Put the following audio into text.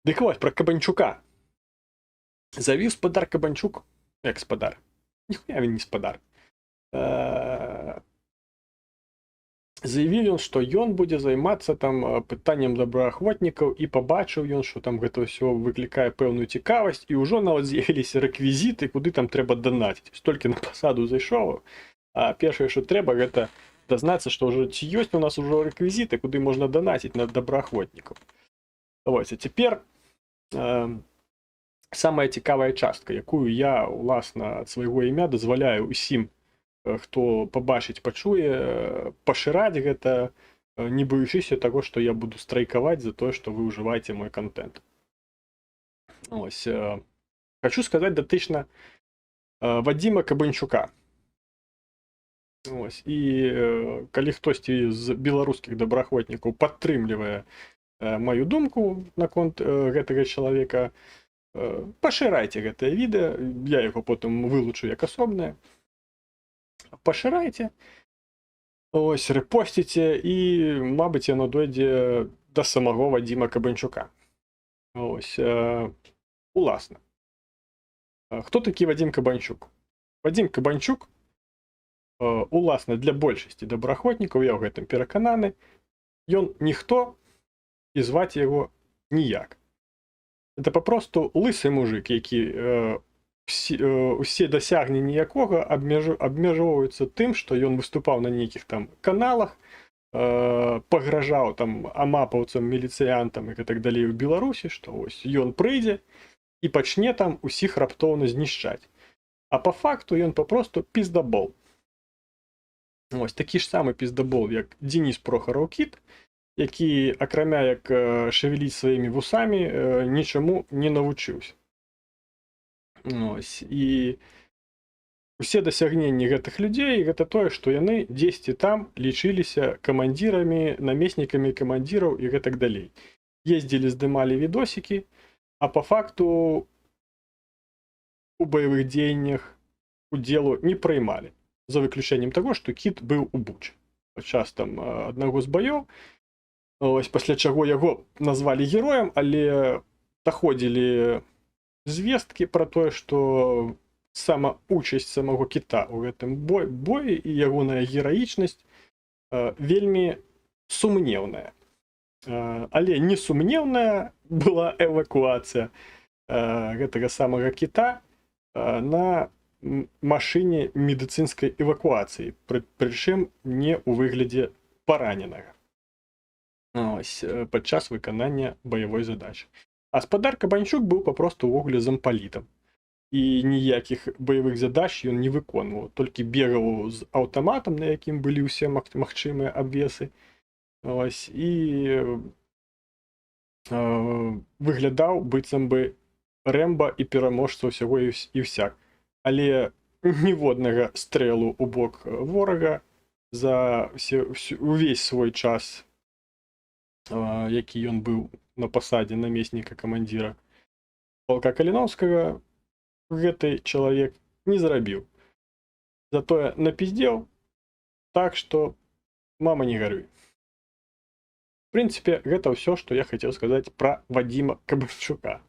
Дык вось, про Кабанчука. Завів спадар Кабанчук, як спадар, ніхуя він не спадар. Заявіў ён, што ён будзе займацца там пытаннем добраахвотнікаў, і пабачыў ён, што там гэта ўсё выклікае пэўную цікавасць, і ўжо нават з'явіліся рэквізіты, куды там трэба данаціць. Толькі на пасаду зайшоў, а першае, што трэба, гэта дазнацца, што ўжо ці ёсць у нас ужо рэквізіты, куды можна данаціць на добраахвотнікаў. Вось, а цяпер самая цікавая частка, якую я, уласна, ад свайго імя дазваляю усім, хто пабачыць, пачуе, пашыраць гэта, не баючыся таго, што я буду страйкаваць за тое, што вы ўжываеце мой контент. Ось, хочу сказаць датычна Вадзіма Кабанчука. Ось, і калі хтосьці з беларускіх добраахвотнікаў падтрымлівае маю думку наконт гэтага чалавека, пашырайце гэтае відэа, я яго потым вылучу як асобнае. Пашырайце, ось, рэпосціце, і, мабыць, яно дойдзе да самого Вадзіма Кабанчука. Ось, уласна. Хто такі Вадзім Кабанчук? Вадзім Кабанчук, уласна, для большасці добраахвотнікаў, я ў гэтым перакананы, ён ніхто, і зваць яго ніяк. Это папросту лысы мужик, які усе дасягненні якога абмяжоўваюцца тым, што ён выступаў на нейкіх там каналах, пагражаў там амапаўцам, міліцыянтам і гэтак далей у Беларусі, што ось ён прыйдзе і пачне там усіх раптоўна знішчаць. А па факту ён папросту піздабол. Ось такі ж самы піздабол, як Дзеніс Прохараў-Кіт, які, акрамя як шевеліць сваімі вусамі, нічаму не навучыўся. Ось, і усе дасягненні гэтых людзей гэта тое, што яны дзесьці там лічыліся камандзірамі, намеснікамі камандзіраў і гэтак далей. Ездзілі, здымалі відосікі, а па факту у баявых дзеяннях удзелу не прыймалі, за выключэннем таго, што Кіт быў у Бучы падчас там аднаго з баёў. Ось, пасля чаго яго назвалі героем, але даходзілі звесткі пра тое, што сама учасць самого Кіта ў гэтым бої і ягоная гераічнасць вельмі сумнеўная. Але несумнеўная была эвакуацыя гэтага самага Кіта на машыне медыцынскай эвакуацыі, прычым не ў выглядзе параненага. Ось, падчас выканання баявой задачы. А спадар Кабанчук быў папросту ўвогуле зампалітам. І ніякіх баявых задач ён не выконваў, толькі бегаў з аўтаматам, на якім былі ўсе магчымыя абвесы. Ось, і выглядаў быццам бы Рэмба і пераможца ўсяго і ўсяк. Але ніводнага стрэлу ў бок ворага за увесь свой час, які ён быў на пасадзе намесніка камандзіра палка Каліноўскага, гэты чалавек не зрабіў. Затое напіздзеў так, што мама не гаруй. В прынцыпе, гэта ўсё, што я хацеў сказаць пра Вадзіма Кабанчука.